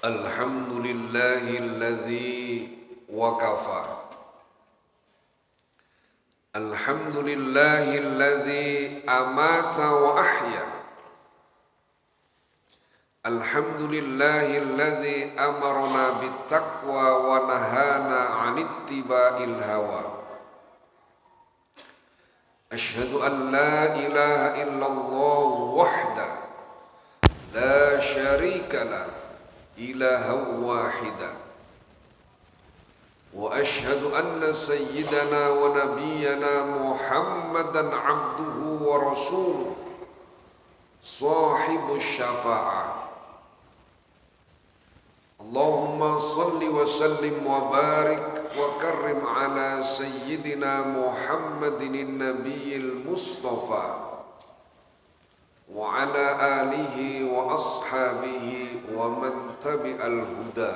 Alhamdulillahilladzi wakafa. Alhamdulillahilladzi amata wa ahya. Alhamdulillahilladzi amarna bittaqwa wa nahana 'anittiba'il hawa. Asyhadu an la ilaha illallah wahdahu la syarika lah ilaha wahida. Wa asyhadu anna sayyidana wa nabiyyana Muhammadan abduhu wa rasuluh sahibus syafa'ah. Allahumma salli wa sallim wa barik wa karrim ala sayyidina Muhammadin nabiyil mustafa wa ala alihi wa ashabihi wa man tabi'al huda.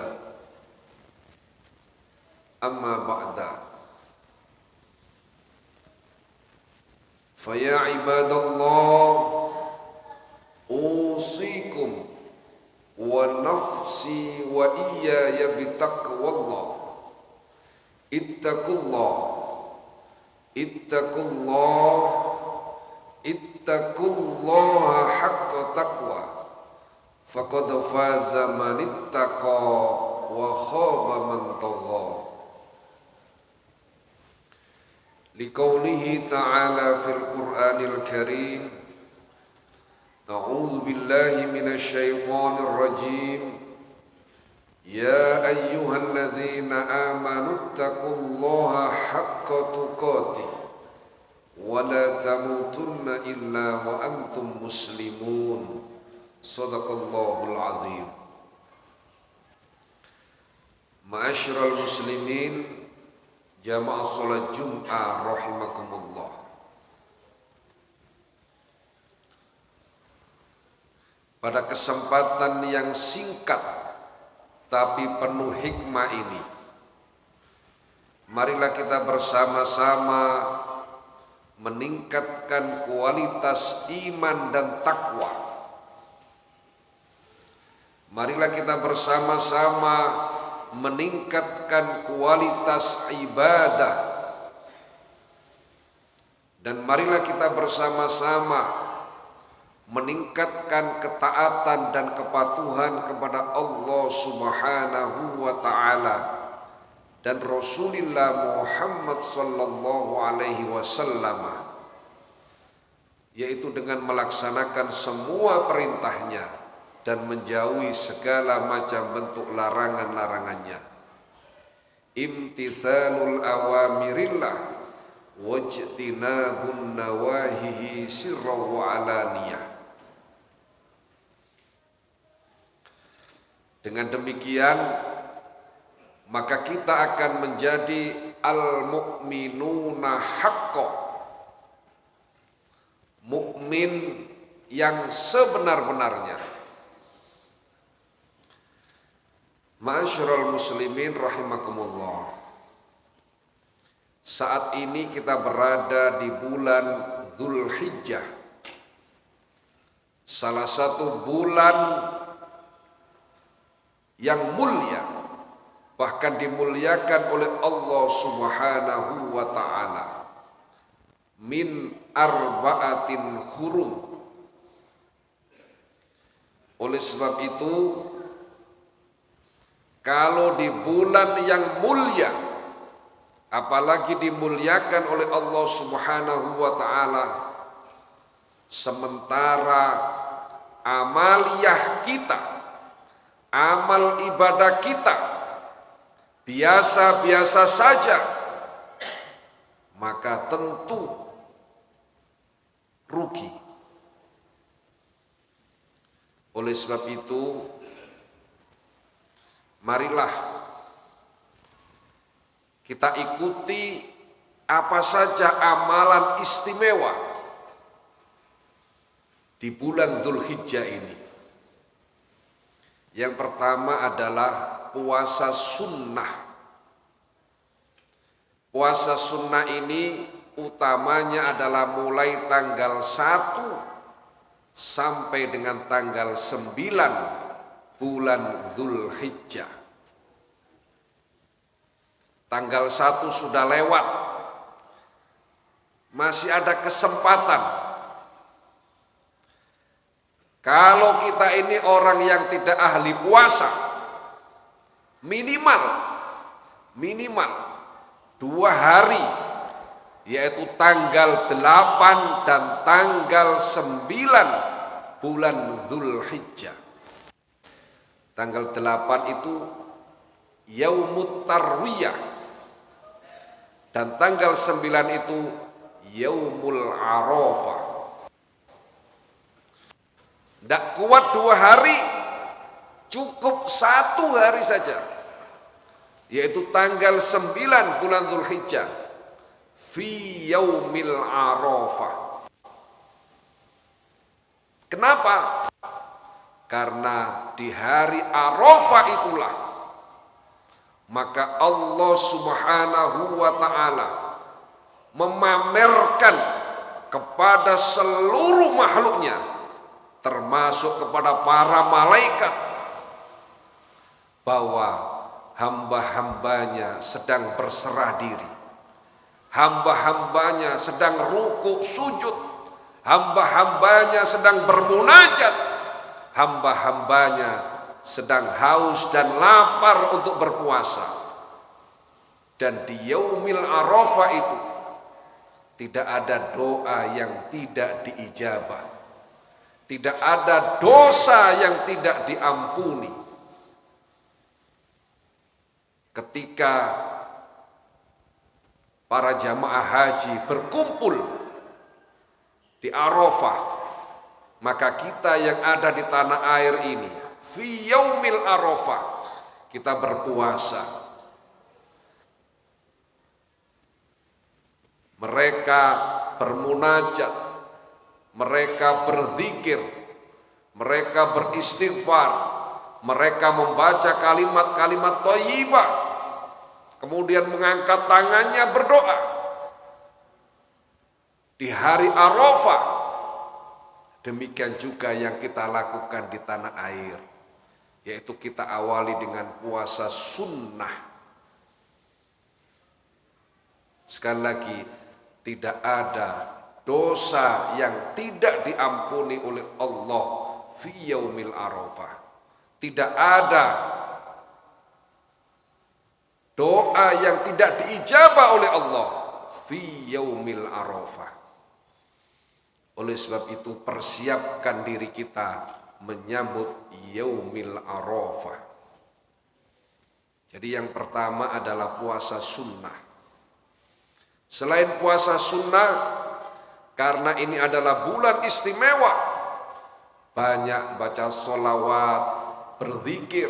Amma ba'da. Fa ya ibadallah, usikum wa nafsi wa iyaya bitaqwallah. Ittaqullah, ittaqullah, ittaqullaha haqqa taqwa. Faqad faza man ittaqa wa khaba man tagha. Liqaulihi ta'ala fil Qur'anil Karim, A'udzu billahi minasy syaithanir rajim. Ya ayyuhalladzina amanu taqullaha haqqa tuqatih wa la tamutunna illa wa antum muslimun. Shadaqallahul azim. Ma'asyiral muslimin, jamaah salat Jum'ah rahimakumullah. Pada kesempatan yang singkat tapi penuh hikmah ini, marilah kita bersama-sama meningkatkan kualitas iman dan takwa. Marilah kita bersama-sama meningkatkan kualitas ibadah, dan marilah kita bersama-sama meningkatkan ketaatan dan kepatuhan kepada Allah Subhanahu wa ta'ala dan Rasulullah Muhammad sallallahu alaihi wasallam, yaitu dengan melaksanakan semua perintahnya dan menjauhi segala macam bentuk larangan-larangannya. Imtithalul awamirillah wajtinabun nawahihi sirra wa alaniyah. Dengan demikian, maka kita akan menjadi al-mu'minuna haqqa, mukmin yang sebenar-benarnya. Ma'asyiral muslimin rahimakumullah. Saat ini kita berada di bulan Dzulhijjah, salah satu bulan yang mulia, bahkan dimuliakan oleh Allah Subhanahu wa ta'ala. Min arba'atin hurum. Oleh sebab itu, kalau di bulan yang mulia, apalagi dimuliakan oleh Allah Subhanahu wa ta'ala, sementara amaliyah kita, amal ibadah kita biasa-biasa saja, maka tentu rugi. Oleh sebab itu, marilah kita ikuti apa saja amalan istimewa di bulan Dzulhijjah ini. Yang pertama adalah puasa sunnah. Puasa sunnah ini utamanya adalah mulai tanggal 1 sampai dengan tanggal 9 bulan Dzulhijjah. Tanggal 1 sudah lewat. Masih ada kesempatan. Kalau kita ini orang yang tidak ahli puasa, minimal 2 hari, yaitu tanggal 8 dan tanggal 9 bulan Dzulhijjah. Tanggal 8 itu Yaumut Tarwiyah, dan tanggal 9 itu Yaumul Arafah. Tidak kuat 2 hari, cukup 1 hari saja, yaitu tanggal 9 bulan Dzulhijjah, fi Yaumil Arafah. Kenapa? Karena di hari Arafah itulah maka Allah Subhanahu wa ta'ala memamerkan kepada seluruh makhluknya, termasuk kepada para malaikat, bahwa hamba-hambanya sedang berserah diri, hamba-hambanya sedang rukuk sujud, hamba-hambanya sedang bermunajat, hamba-hambanya sedang haus dan lapar untuk berpuasa. Dan di Yaumil Arafah itu tidak ada doa yang tidak diijabah, tidak ada dosa yang tidak diampuni. Ketika para jamaah haji berkumpul di Arafah, maka kita yang ada di tanah air ini fi Yaumil Arafah kita berpuasa. Mereka bermunajat, mereka berzikir, mereka beristighfar, mereka membaca kalimat-kalimat thayyibah, kemudian mengangkat tangannya berdoa. Di hari Arafah demikian juga yang kita lakukan di tanah air, yaitu kita awali dengan puasa sunnah. Sekali lagi, tidak ada dosa yang tidak diampuni oleh Allah fi Yaumil Arafah. Tidak ada doa yang tidak diijabah oleh Allah fi Yaumil Arafah. Oleh sebab itu, persiapkan diri kita menyambut Yaumil Arafah. Jadi yang pertama adalah puasa sunnah. Selain puasa sunnah, karena ini adalah bulan istimewa, banyak baca sholawat, berzikir,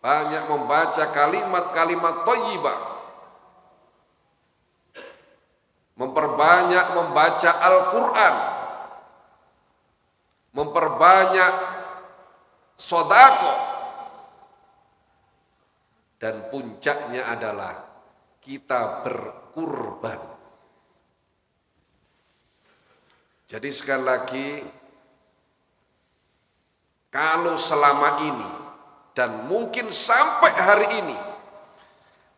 banyak membaca kalimat-kalimat thayyibah, memperbanyak membaca Al-Quran, memperbanyak sedekah, dan puncaknya adalah kita berkurban. Jadi sekali lagi, kalau selama ini dan mungkin sampai hari ini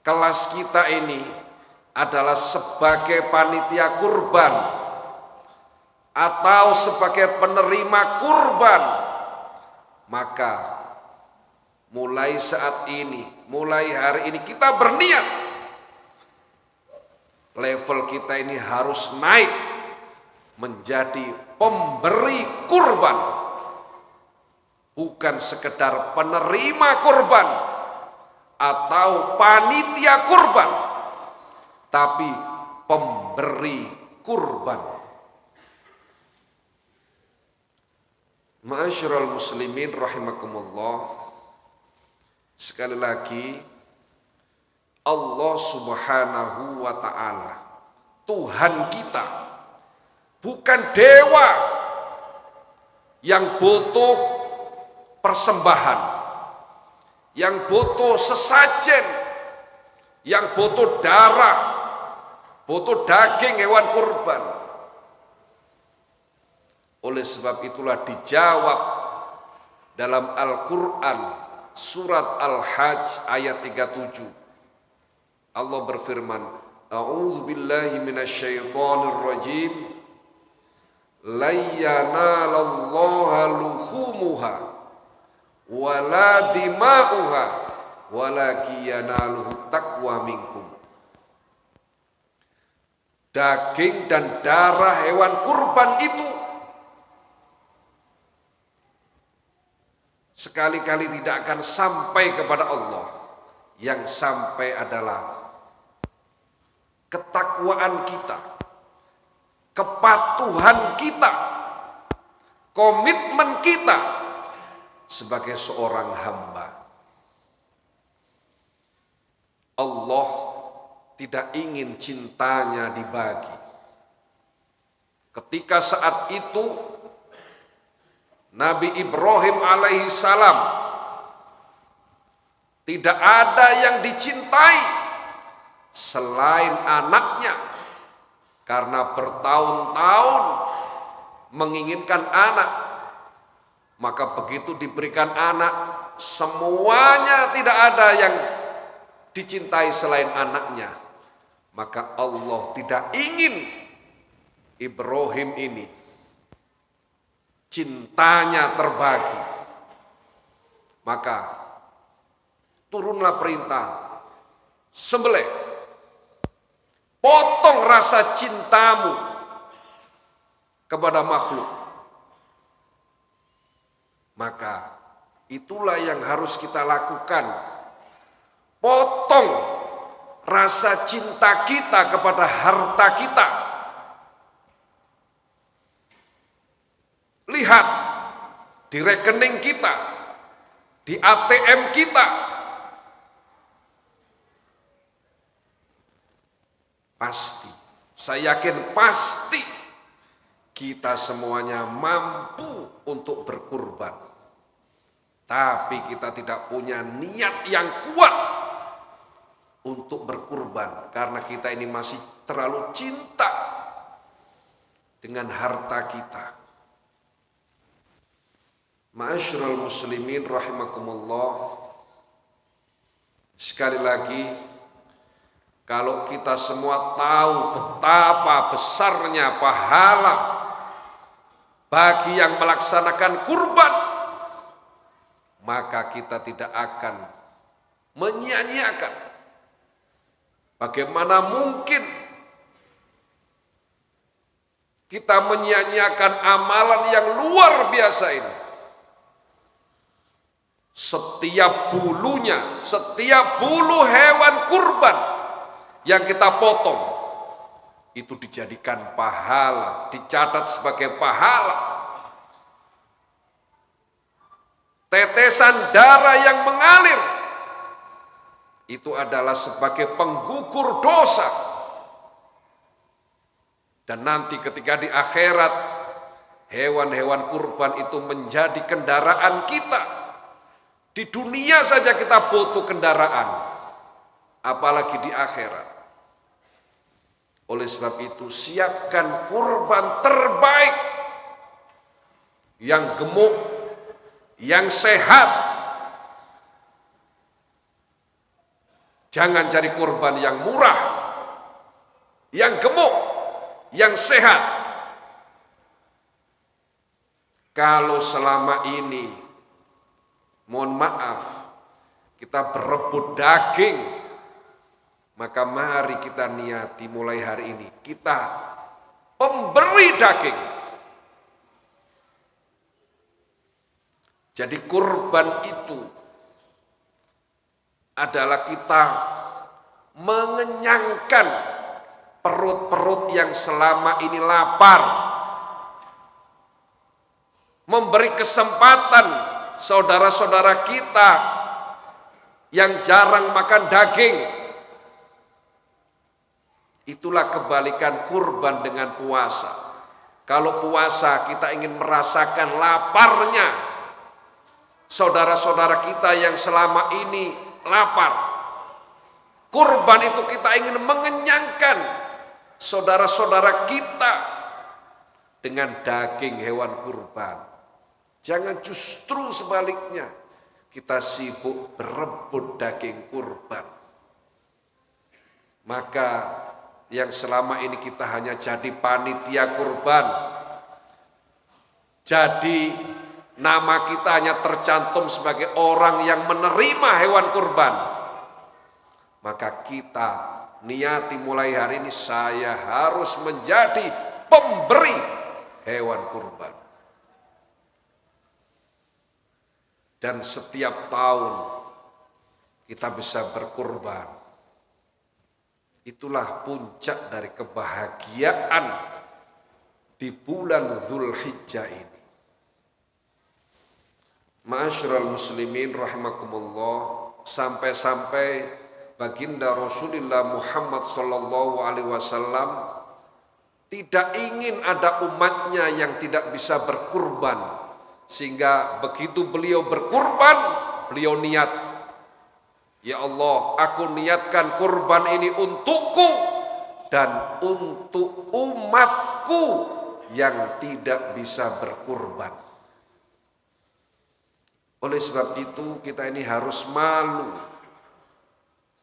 kelas kita ini adalah sebagai panitia kurban atau sebagai penerima kurban, maka mulai saat ini, mulai hari ini kita berniat level kita ini harus naik menjadi pemberi kurban, bukan sekedar penerima kurban atau panitia kurban, tapi pemberi kurban. Ma'asyiral muslimin rahimakumullah, sekali lagi, Allah Subhanahu wa ta'ala, Tuhan kita, bukan dewa yang butuh persembahan, yang butuh sesajen, yang butuh darah, butuh daging hewan kurban. Oleh sebab itulah dijawab dalam Al-Quran surat Al-Hajj ayat 37. Allah berfirman, A'udzu billahi minasyaitonir rajim. La yanalallaha luhumuha wala dima'uha walakin yanaluhu taqwa minkum. Daging dan darah hewan kurban itu sekali-kali tidak akan sampai kepada Allah. Yang sampai adalah ketakwaan kita, kepatuhan kita, komitmen kita sebagai seorang hamba. Allah tidak ingin cintanya dibagi. Ketika saat itu Nabi Ibrahim alaihi salam tidak ada yang dicintai selain anaknya, karena bertahun-tahun menginginkan anak. Maka begitu diberikan anak, semuanya tidak ada yang dicintai selain anaknya. Maka Allah tidak ingin Ibrahim ini cintanya terbagi. Maka turunlah perintah, sembelih, potong rasa cintamu kepada makhluk. Maka itulah yang harus kita lakukan. Potong rasa cinta kita kepada harta kita. Lihat di rekening kita, di ATM kita, pasti, saya yakin pasti kita semuanya mampu untuk berkurban. Tapi kita tidak punya niat yang kuat untuk berkurban karena kita ini masih terlalu cinta dengan harta kita. Ma'asyiral muslimin rahimakumullah. Sekali lagi, kalau kita semua tahu betapa besarnya pahala bagi yang melaksanakan kurban, maka kita tidak akan menyia-nyiakan. Bagaimana mungkin kita menyia-nyiakan amalan yang luar biasa ini? Setiap bulunya, setiap bulu hewan kurban yang kita potong itu dijadikan pahala, dicatat sebagai pahala. Tetesan darah yang mengalir itu adalah sebagai penggugur dosa. Dan nanti ketika di akhirat hewan-hewan kurban itu menjadi kendaraan kita. Di dunia saja kita butuh kendaraan, apalagi di akhirat. Oleh sebab itu, siapkan kurban terbaik, yang gemuk, yang sehat. Jangan cari kurban yang murah, yang gemuk, yang sehat. Kalau selama ini, mohon maaf, kita berebut daging, maka mari kita niati mulai hari ini, kita pemberi daging. Jadi kurban itu adalah kita mengenyangkan perut-perut yang selama ini lapar, memberi kesempatan saudara-saudara kita yang jarang makan daging. Itulah kebalikan kurban dengan puasa. Kalau puasa kita ingin merasakan laparnya saudara-saudara kita yang selama ini lapar. Kurban itu kita ingin mengenyangkan saudara-saudara kita dengan daging hewan kurban. Jangan justru sebaliknya, kita sibuk berebut daging kurban. Maka yang selama ini kita hanya jadi panitia kurban, jadi nama kita hanya tercantum sebagai orang yang menerima hewan kurban, maka kita niati mulai hari ini, saya harus menjadi pemberi hewan kurban. Dan setiap tahun kita bisa berkurban. Itulah puncak dari kebahagiaan di bulan Dzulhijjah ini. Ma'asyiral muslimin rahimakumullah, sampai-sampai baginda Rasulullah Muhammad sallallahu alaihi wasallam tidak ingin ada umatnya yang tidak bisa berkurban. Sehingga begitu beliau berkurban, beliau niat, ya Allah, aku niatkan kurban ini untukku dan untuk umatku yang tidak bisa berkurban. Oleh sebab itu kita ini harus malu.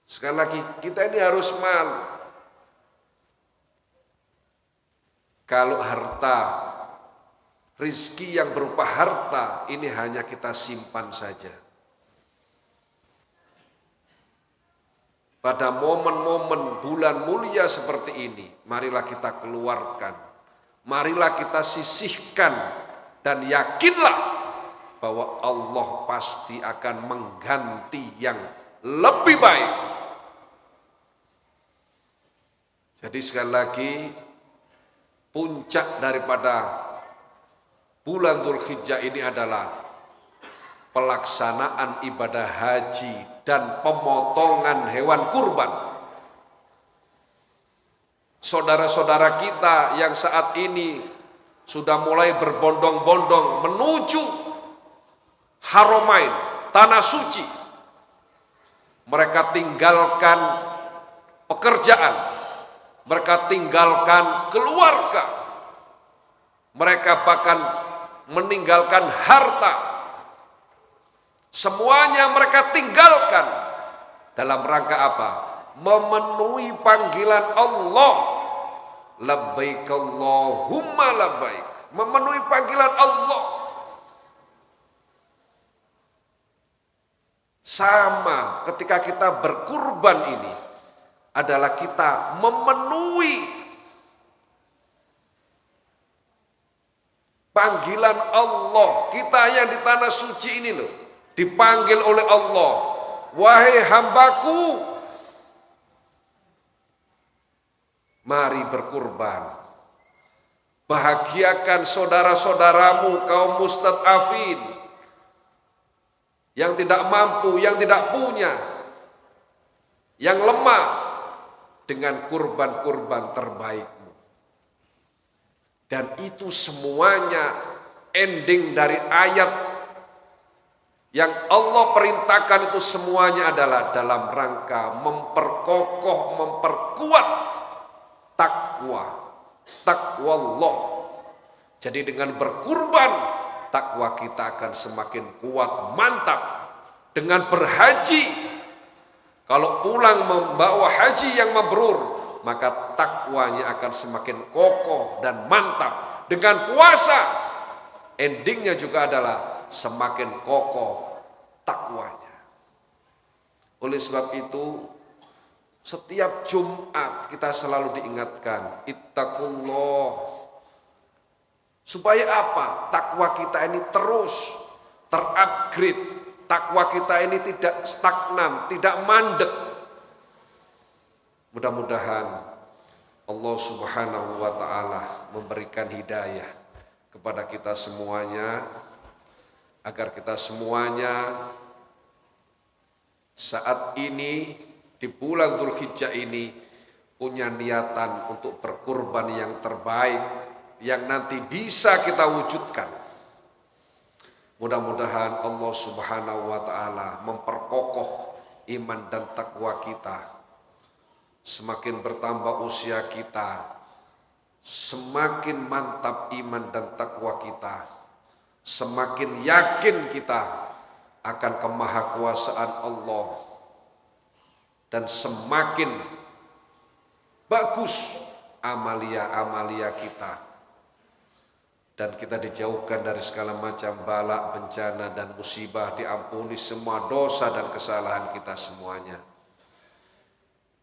Sekali lagi, kita ini harus malu. Kalau harta, rizki yang berupa harta ini hanya kita simpan saja. Pada momen-momen bulan mulia seperti ini, marilah kita keluarkan, marilah kita sisihkan, dan yakinlah bahwa Allah pasti akan mengganti yang lebih baik. Jadi sekali lagi, puncak daripada bulan Dzulhijjah ini adalah pelaksanaan ibadah haji dan pemotongan hewan kurban. Saudara-saudara kita yang saat ini sudah mulai berbondong-bondong menuju Haramain, tanah suci. Mereka tinggalkan pekerjaan, mereka tinggalkan keluarga, mereka bahkan meninggalkan harta. Semuanya mereka tinggalkan dalam rangka apa? Memenuhi panggilan Allah. Labbaik Allahumma labbaik. Memenuhi panggilan Allah. Sama ketika kita berkurban ini adalah kita memenuhi panggilan Allah. Kita yang di tanah suci ini loh, dipanggil oleh Allah, wahai hambaku, mari berkurban. Bahagiakan saudara-saudaramu kaum mustad'afin yang tidak mampu, yang tidak punya, yang lemah, dengan kurban-kurban terbaikmu. Dan itu semuanya ending dari ayat yang Allah perintahkan, itu semuanya adalah dalam rangka memperkokoh, memperkuat takwa Allah. Jadi dengan berkurban, takwa kita akan semakin kuat, mantap. Dengan berhaji, kalau pulang membawa haji yang mabrur, maka takwanya akan semakin kokoh dan mantap. Dengan puasa, endingnya juga adalah semakin kokoh takwanya. Oleh sebab itu, setiap Jumat kita selalu diingatkan, ittaqullah. Supaya apa? Takwa kita ini terus terupgrade. Takwa kita ini tidak stagnan, tidak mandek. Mudah-mudahan Allah Subhanahu wa ta'ala memberikan hidayah kepada kita semuanya, agar kita semuanya saat ini di bulan Dzulhijjah ini punya niatan untuk berkurban yang terbaik yang nanti bisa kita wujudkan. Mudah-mudahan Allah Subhanahu wa ta'ala memperkokoh iman dan takwa kita. Semakin bertambah usia kita, semakin mantap iman dan takwa kita. semakin yakin kita akan kemahakuasaan Allah, dan semakin bagus amalia-amalia kita, dan kita dijauhkan dari segala macam bala, bencana dan musibah, diampuni semua dosa dan kesalahan kita semuanya.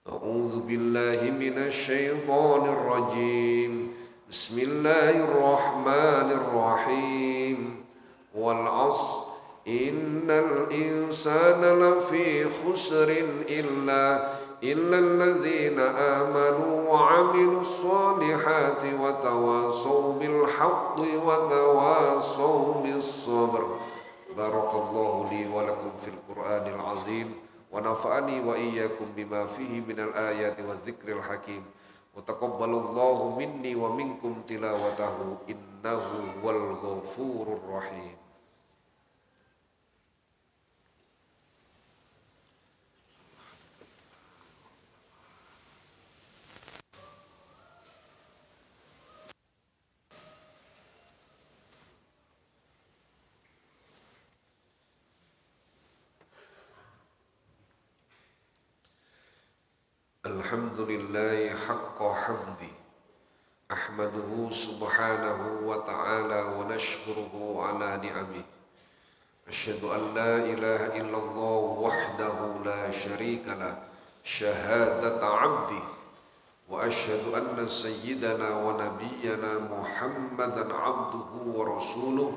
A'udzu billahi minasyaitonir rajim. Bismillahirrahmanirrahim. Wal 'ashr innal insana lafi khusrin illa alladzina amanu wa 'amilus solihati wa tawasaw bil haqqi wa tawasaw bis sabr. Barakallahu li wa lakum fil Qur'anil 'azim wa nafa'ani wa iyyakum bima fihi minal ayati wadh-dhikril hakim. Wa taqabbalallahu minni wa minkum tilawatahu innahu wal ghafurur rahim. Alhamdulillahi haqqa hamdi, ahmaduhu subhanahu wa ta'ala wa nashkuruhu ala ni'amih. Asyhadu an la ilaha illallah wahdahu la syarika lah, syahadata 'abdi, wa asyhadu anna sayyidana wa nabiyyana Muhammadan 'abduhu wa rasuluh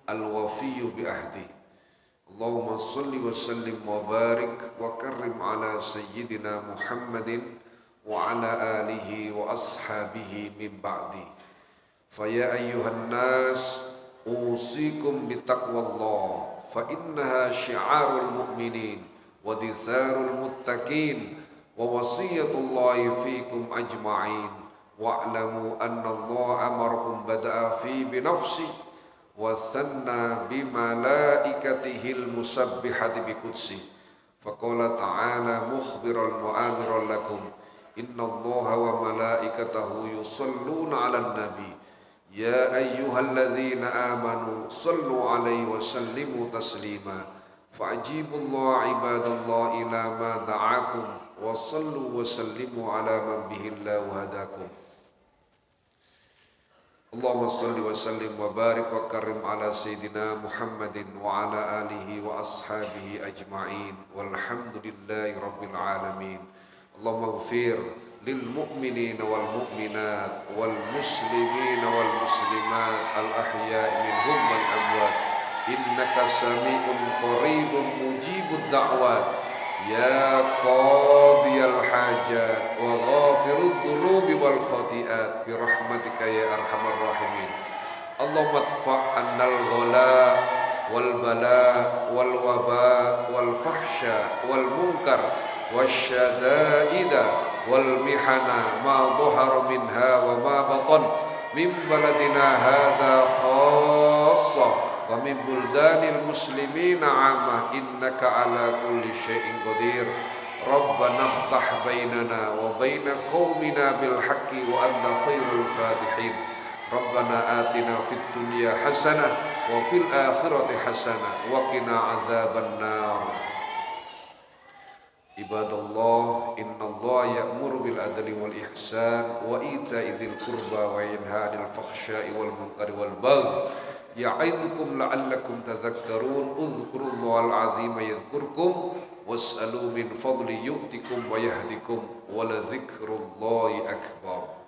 al-wafiyyu bi ahdihi. Allahumma salli wa sallim wa barik wa karrim ala sayyidina Muhammadin wa ala alihi wa ashabihi min ba'di. Faya ayyuhan nas usikum bitaqwallah fa innaha syi'arul mu'minin wa dhisarul muttaqin wa wasiyatullahi fikum ajma'in. Wa'lamu anna Allah amarakum bada'a fi binafsi wa thanna bimalaikatihil musabbihati biqudsi. Faqala ta'ala mukhbiran wa amiran lakum inna Allaha wa malaikatahu yusalluna 'alan nabi ya ayyuhalladzina amanu sallu 'alaihi wa sallimu taslima. Fa'ajibullaha ibadallah ila ma da'akum wa sallu wa sallimu 'ala man bihillahu hadakum. Allahumma salli wa sallim wa barik wa karim ala sayyidina Muhammadin wa ala alihi wa ashabihi ajma'in walhamdulillahi rabbil alamin. Allahumma ighfir lil mu'minin wal mu'minat wal muslimin wal muslimat al ahya'i minhum wal amwat innaka sami'un qaribun mujibud da'wat ya qadiyal hajat wa ghafirudz dzunubi wal khati'at bi rahmatika ya arhamar rahimin. Allahumma adfa' annal ghala wal bala wal waba wal fahsya wal munkar wasyada'ida wal mihana ma dhahara minha wa ma batan min baladina hadha khassa wa min buldanil muslimina 'amah innaka ala kulli syai'in qadir. Rabbana iftah bainana wa baina qaumina bil haqqi wa anta khairul fatihin. Rabbana atina fid dunya hasanah wa fil akhirati hasanah wa qina adzaban nar. Ibadallah, innallaha ya'muru bil adli wal ihsan wa ita'i dzil qurba wa yanha 'anil fakhsya'i wal munkari wal baghi ya'idzukum la'allakum tadhakkarun. Udhkurullahal 'azima yadhkurkum was'alu min fadli yu'tikum wa yahdikum wa la dzikrullahi akbar.